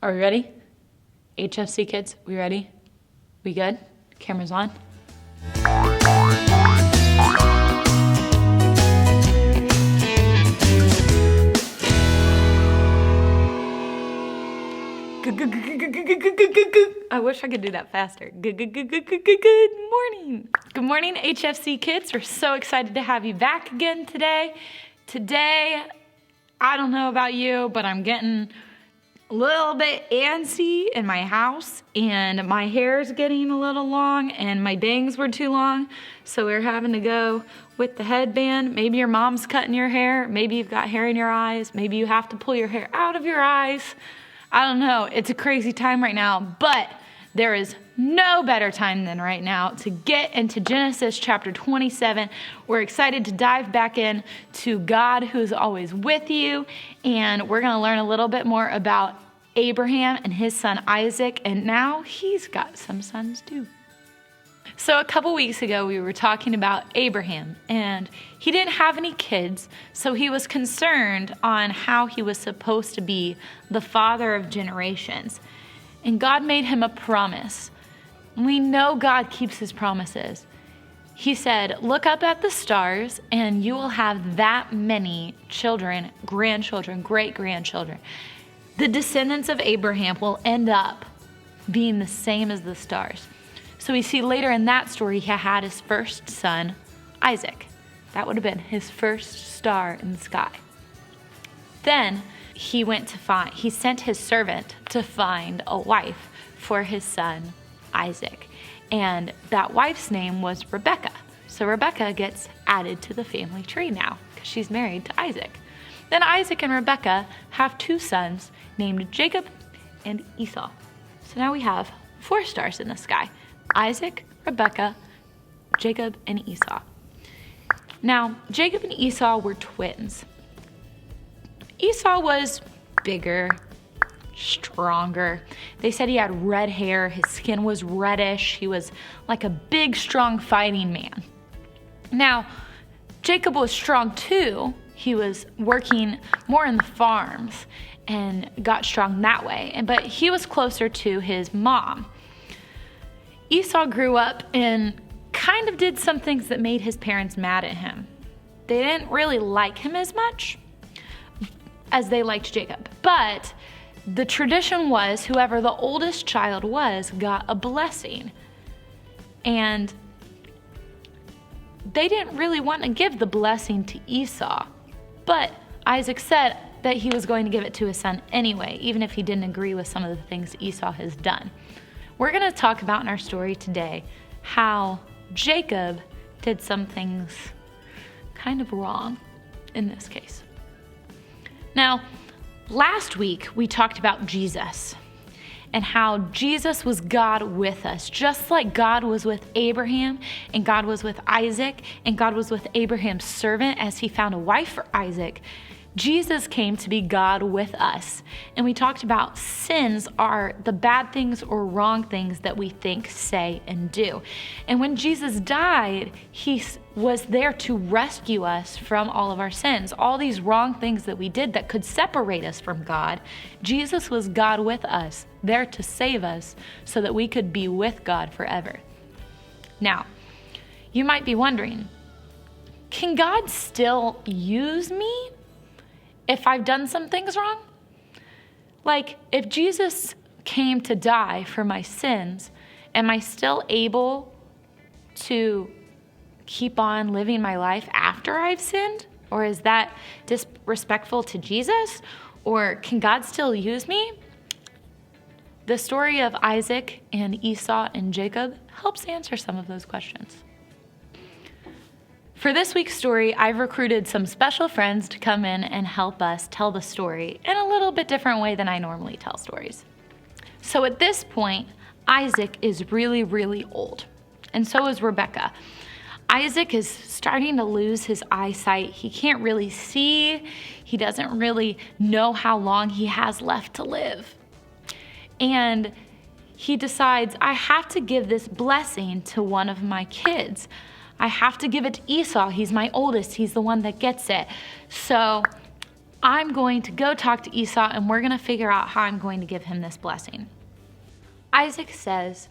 Are we ready? HFC kids, we ready? We good? Camera's on. I wish I could do that faster. Good morning. Good morning, HFC kids. We're so excited to have you back again today. Today, I don't know about you, but I'm getting a little bit antsy in my house, and my hair's getting a little long, and my bangs were too long, so we're having to go with the headband. Maybe your mom's cutting your hair. Maybe you've got hair in your eyes. Maybe you have to pull your hair out of your eyes. I don't know. It's a crazy time right now, but there is no better time than right now to get into Genesis chapter 27. We're excited to dive back in to God who's always with you, and we're going to learn a little bit more about Abraham and his son Isaac, and now he's got some sons too. So a couple weeks ago, we were talking about Abraham, and he didn't have any kids, so he was concerned on how he was supposed to be the father of generations. And God made him a promise. We know God keeps his promises. He said, look up at the stars, and you will have that many children, grandchildren, great-grandchildren. The descendants of Abraham will end up being the same as the stars. So we see later in that story, he had his first son, Isaac. That would have been his first star in the sky. Then he sent his servant to find a wife for his son, Isaac. And that wife's name was Rebecca. So Rebecca gets added to the family tree now because she's married to Isaac. Then Isaac and Rebecca have two sons named Jacob and Esau. So now we have 4 stars in the sky: Isaac, Rebecca, Jacob, and Esau. Now, Jacob and Esau were twins. Esau was bigger, stronger. They said he had red hair. His skin was reddish. He was like a big, strong fighting man. Now, Jacob was strong too. He was working more in the farms and got strong that way. But he was closer to his mom. Esau grew up and kind of did some things that made his parents mad at him. They didn't really like him as much as they liked Jacob. But the tradition was whoever the oldest child was got a blessing. And they didn't really want to give the blessing to Esau. But Isaac said that he was going to give it to his son anyway, even if he didn't agree with some of the things Esau has done. We're going to talk about in our story today how Jacob did some things kind of wrong in this case. Now, last week we talked about Jesus and how Jesus was God with us, just like God was with Abraham and God was with Isaac and God was with Abraham's servant as he found a wife for Isaac. Jesus came to be God with us. And we talked about sins are the bad things or wrong things that we think, say, and do. And when Jesus died, he was there to rescue us from all of our sins, all these wrong things that we did that could separate us from God. Jesus was God with us, there to save us so that we could be with God forever. Now, you might be wondering, can God still use me if I've done some things wrong? Like, if Jesus came to die for my sins, am I still able to keep on living my life after I've sinned? Or is that disrespectful to Jesus? Or can God still use me? The story of Isaac and Esau and Jacob helps answer some of those questions. For this week's story, I've recruited some special friends to come in and help us tell the story in a little bit different way than I normally tell stories. So at this point, Isaac is really, really old, and so is Rebecca. Isaac is starting to lose his eyesight. He can't really see. He doesn't really know how long he has left to live. And he decides, I have to give this blessing to one of my kids. I have to give it to Esau. He's my oldest. He's the one that gets it. So I'm going to go talk to Esau and we're going to figure out how I'm going to give him this blessing. Isaac says,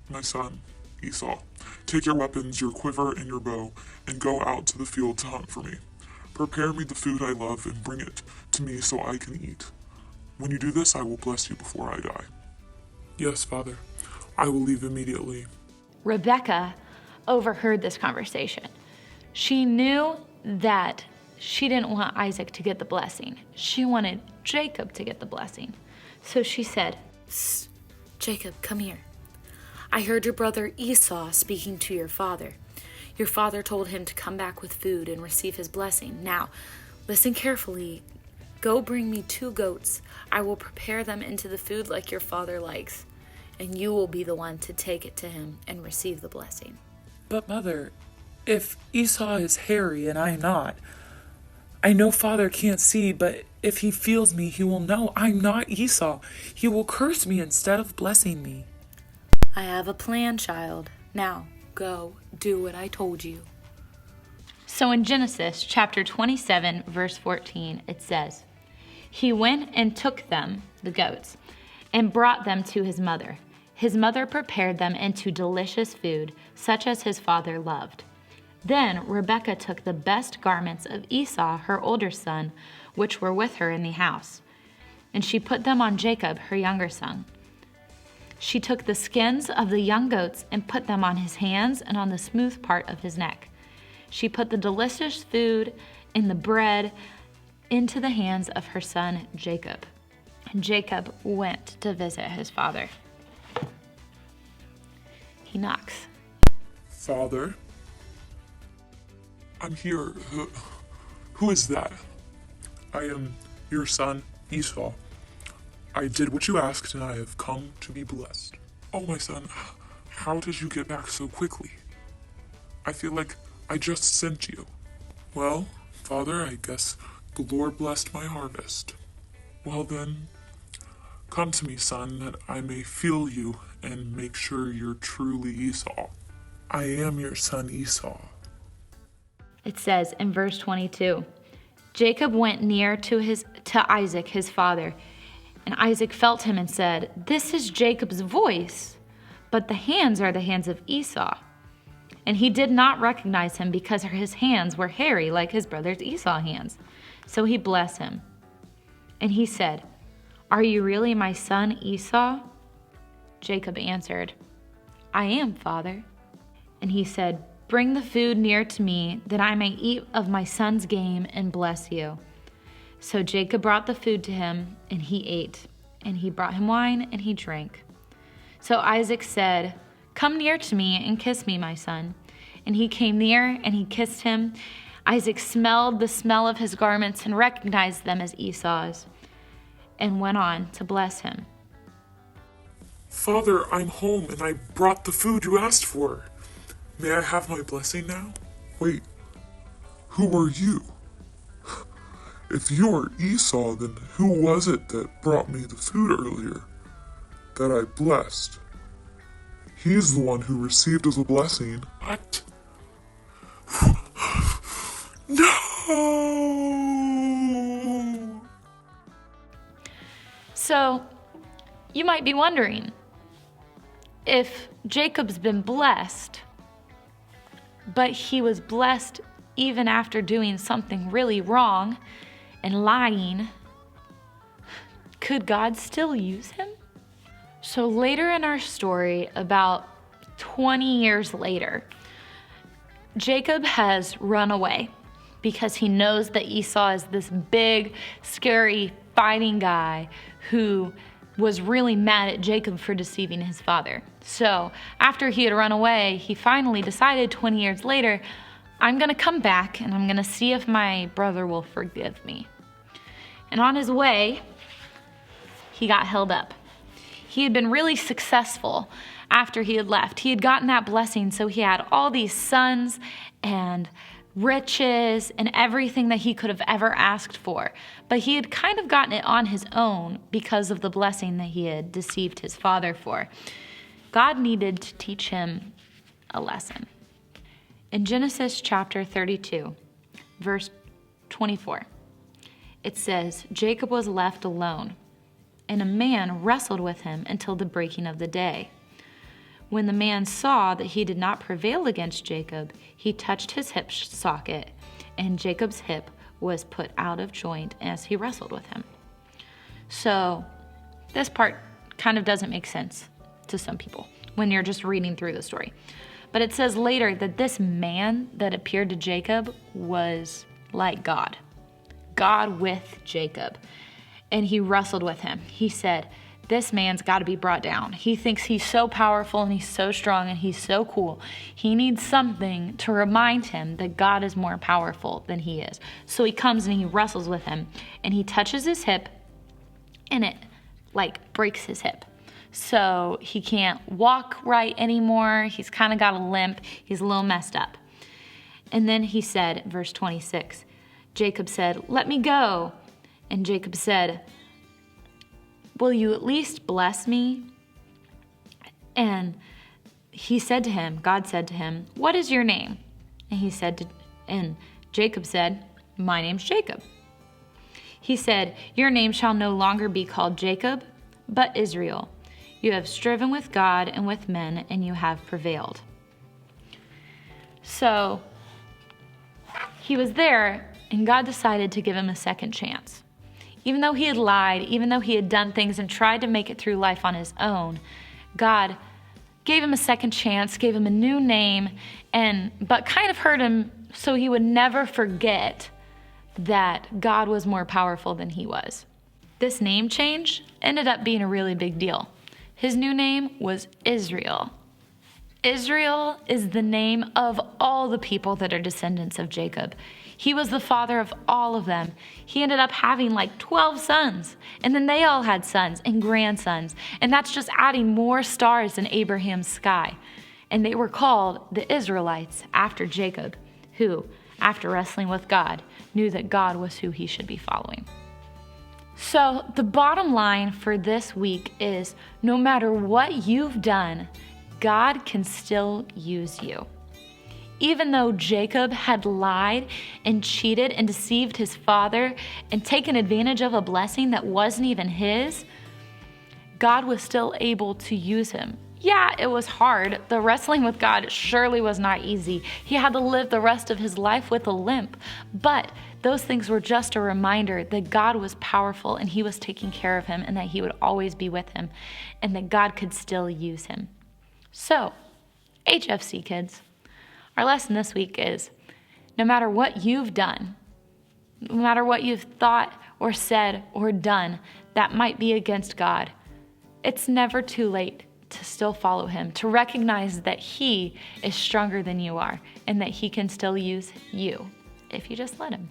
My son, Esau, take your weapons, your quiver, and your bow, and go out to the field to hunt for me. Prepare me the food I love and bring it to me so I can eat. When you do this, I will bless you before I die. Yes, Father, I will leave immediately. Rebecca overheard this conversation. She knew that she didn't want Isaac to get the blessing. She wanted Jacob to get the blessing. So she said, Jacob, come here. I heard your brother Esau speaking to your father. Your father told him to come back with food and receive his blessing. Now, listen carefully. Go bring me 2 goats. I will prepare them into the food like your father likes, and you will be the one to take it to him and receive the blessing. But Mother, if Esau is hairy and I am not, I know Father can't see, but if he feels me, he will know I'm not Esau. He will curse me instead of blessing me. I have a plan, child. Now, go do what I told you. So in Genesis chapter 27, verse 14, it says, He went and took them, the goats, and brought them to his mother. His mother prepared them into delicious food, such as his father loved. Then Rebekah took the best garments of Esau, her older son, which were with her in the house, and she put them on Jacob, her younger son. She took the skins of the young goats and put them on his hands and on the smooth part of his neck. She put the delicious food and the bread into the hands of her son Jacob. And Jacob went to visit his father. He knocks. Father? I'm here. Who is that? I am your son, Esau. I did what you asked, and I have come to be blessed. Oh, my son, how did you get back so quickly? I feel like I just sent you. Well, Father, I guess the Lord blessed my harvest. Well then, come to me, son, that I may feel you and make sure you're truly Esau. I am your son Esau. It says in verse 22, Jacob went near to Isaac, his father, and Isaac felt him and said, This is Jacob's voice, but the hands are the hands of Esau. And he did not recognize him because his hands were hairy like his brother's Esau hands. So he blessed him. And he said, Are you really my son Esau? Jacob answered, I am, Father. And he said, Bring the food near to me, that I may eat of my son's game and bless you. So Jacob brought the food to him, and he ate. And he brought him wine, and he drank. So Isaac said, Come near to me and kiss me, my son. And he came near, and he kissed him. Isaac smelled the smell of his garments and recognized them as Esau's, and went on to bless him. Father, I'm home, and I brought the food you asked for. May I have my blessing now? Wait, who are you? If you are Esau, then who was it that brought me the food earlier that I blessed? He's the one who received as a blessing. What? No! So, you might be wondering, if Jacob's been blessed, but he was blessed even after doing something really wrong and lying, could God still use him? So later in our story, about 20 years later, Jacob has run away because he knows that Esau is this big, scary, fighting guy who was really mad at Jacob for deceiving his father. So after he had run away, he finally decided 20 years later, I'm going to come back and I'm going to see if my brother will forgive me. And on his way, he got held up. He had been really successful after he had left. He had gotten that blessing, so he had all these sons and riches and everything that he could have ever asked for. But he had kind of gotten it on his own because of the blessing that he had deceived his father for. God needed to teach him a lesson. In Genesis chapter 32, verse 24, it says, Jacob was left alone, and a man wrestled with him until the breaking of the day. When the man saw that he did not prevail against Jacob, he touched his hip socket, and Jacob's hip was put out of joint as he wrestled with him. So this part kind of doesn't make sense to some people when you're just reading through the story. But it says later that this man that appeared to Jacob was like God with Jacob. And he wrestled with him. He said, this man's got to be brought down. He thinks he's so powerful and he's so strong and he's so cool. He needs something to remind him that God is more powerful than he is. So he comes and he wrestles with him, and he touches his hip, and it breaks his hip. So he can't walk right anymore. He's kind of got a limp. He's a little messed up. And then he said, verse 26, Jacob said, let me go. And Jacob said, will you at least bless me? And he said to him, God said to him, what is your name? And Jacob said, my name's Jacob. He said, your name shall no longer be called Jacob, but Israel. You have striven with God and with men, and you have prevailed. So he was there, and God decided to give him a second chance. Even though he had lied, even though he had done things and tried to make it through life on his own, God gave him a second chance, gave him a new name, but kind of hurt him so he would never forget that God was more powerful than he was. This name change ended up being a really big deal. His new name was Israel. Israel is the name of all the people that are descendants of Jacob. He was the father of all of them. He ended up having 12 sons, and then they all had sons and grandsons, and that's just adding more stars in Abraham's sky. And they were called the Israelites after Jacob, who, after wrestling with God, knew that God was who he should be following. So the bottom line for this week is, no matter what you've done, God can still use you. Even though Jacob had lied and cheated and deceived his father and taken advantage of a blessing that wasn't even his, God was still able to use him. Yeah, it was hard. The wrestling with God surely was not easy. He had to live the rest of his life with a limp. But those things were just a reminder that God was powerful and he was taking care of him, and that he would always be with him, and that God could still use him. So, HFC kids, our lesson this week is, no matter what you've done, no matter what you've thought or said or done that might be against God, it's never too late to still follow him, to recognize that he is stronger than you are, and that he can still use you if you just let him.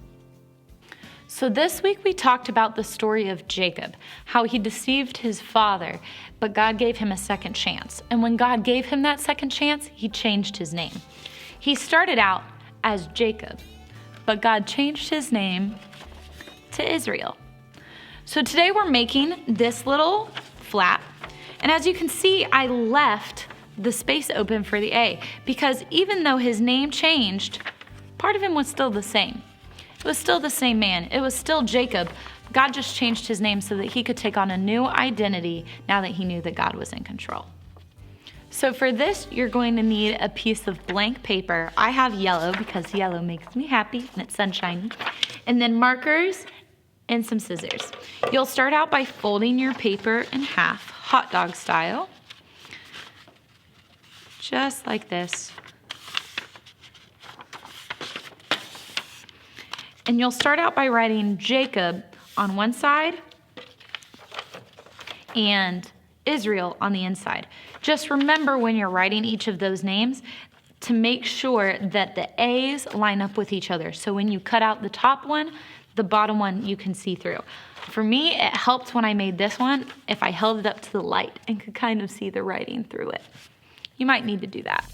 So this week we talked about the story of Jacob, how he deceived his father, but God gave him a second chance. And when God gave him that second chance, he changed his name. He started out as Jacob, but God changed his name to Israel. So today we're making this little flap. And as you can see, I left the space open for the A, because even though his name changed, part of him was still the same. It was still the same man. It was still Jacob. God just changed his name so that he could take on a new identity now that he knew that God was in control. So for this, you're going to need a piece of blank paper. I have yellow because yellow makes me happy and it's sunshiny. And then markers and some scissors. You'll start out by folding your paper in half, hot dog style, just like this. And you'll start out by writing Jacob on one side and Israel on the inside. Just remember when you're writing each of those names to make sure that the A's line up with each other. So when you cut out the top one, the bottom one you can see through. For me, it helped when I made this one if I held it up to the light and could kind of see the writing through it. You might need to do that.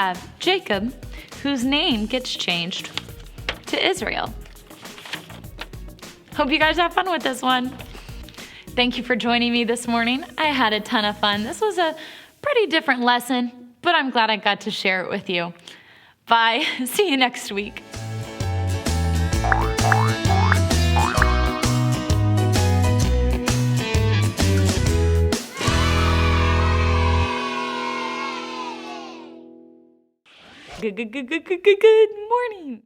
have Jacob, whose name gets changed to Israel. Hope you guys have fun with this one. Thank you for joining me this morning. I had a ton of fun. This was a pretty different lesson, but I'm glad I got to share it with you. Bye. See you next week. Good morning.